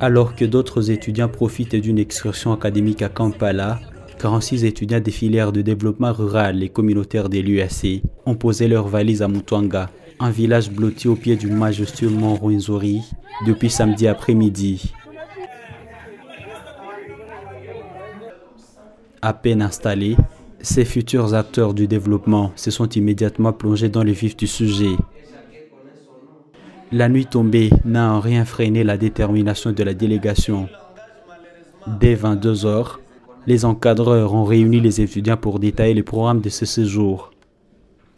Alors que d'autres étudiants profitent d'une excursion académique à Kampala, 46 étudiants des filières de développement rural et communautaire de l'UAC ont posé leurs valises à Mutwanga, un village blotti au pied du majestueux mont Rwenzori, depuis samedi après-midi. À peine installés, ces futurs acteurs du développement se sont immédiatement plongés dans le vif du sujet. La nuit tombée n'a en rien freiné la détermination de la délégation. Dès 22 h, les encadreurs ont réuni les étudiants pour détailler le programme de ce séjour.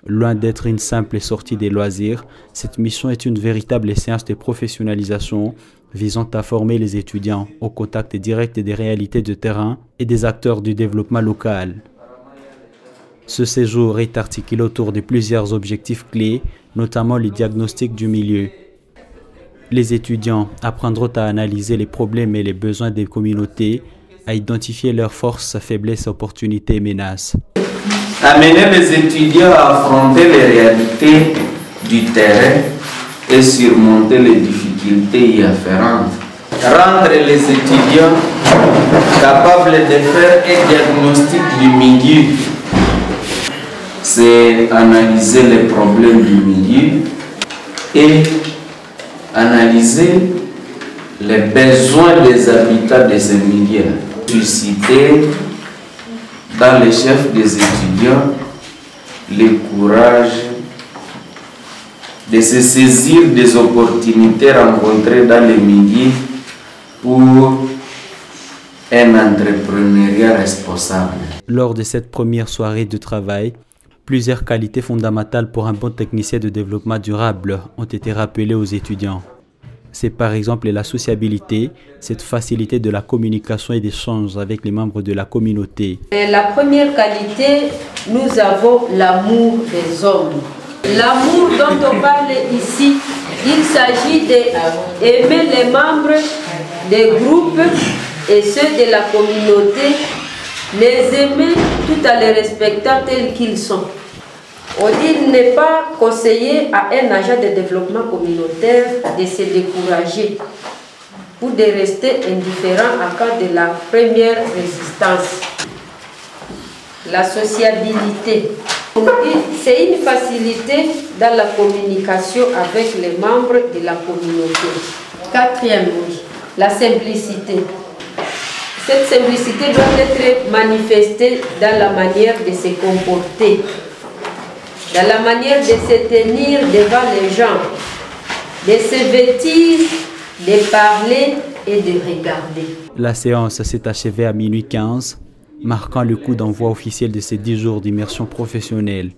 Loin d'être une simple sortie des loisirs, cette mission est une véritable séance de professionnalisation visant à former les étudiants au contact direct des réalités de terrain et des acteurs du développement local. Ce séjour est articulé autour de plusieurs objectifs clés, notamment le diagnostic du milieu. Les étudiants apprendront à analyser les problèmes et les besoins des communautés, à identifier leurs forces, faiblesses, opportunités et menaces. Amener les étudiants à affronter les réalités du terrain et surmonter les difficultés y afférentes. Rendre les étudiants capables de faire un diagnostic du milieu. C'est analyser les problèmes du milieu et analyser les besoins des habitants de ce milieu. Susciter dans les chefs des étudiants le courage de se saisir des opportunités rencontrées dans les milieux pour un entrepreneuriat responsable. Lors de cette première soirée de travail, plusieurs qualités fondamentales pour un bon technicien de développement durable ont été rappelées aux étudiants. C'est par exemple la sociabilité, cette facilité de la communication et d'échange avec les membres de la communauté. La première qualité, nous avons l'amour des hommes. L'amour dont on parle ici, il s'agit d'aimer les membres des groupes et ceux de la communauté, les aimer tout en les respectant tels qu'ils sont. On dit qu'il n'est pas conseillé à un agent de développement communautaire de se décourager ou de rester indifférent en cas de la première résistance. La sociabilité. C'est une facilité dans la communication avec les membres de la communauté. Quatrième, la simplicité. Cette simplicité doit être manifestée dans la manière de se comporter, dans la manière de se tenir devant les gens, de se vêtir, de parler et de regarder. La séance s'est achevée à minuit 15, marquant le coup d'envoi officiel de ces 10 jours d'immersion professionnelle.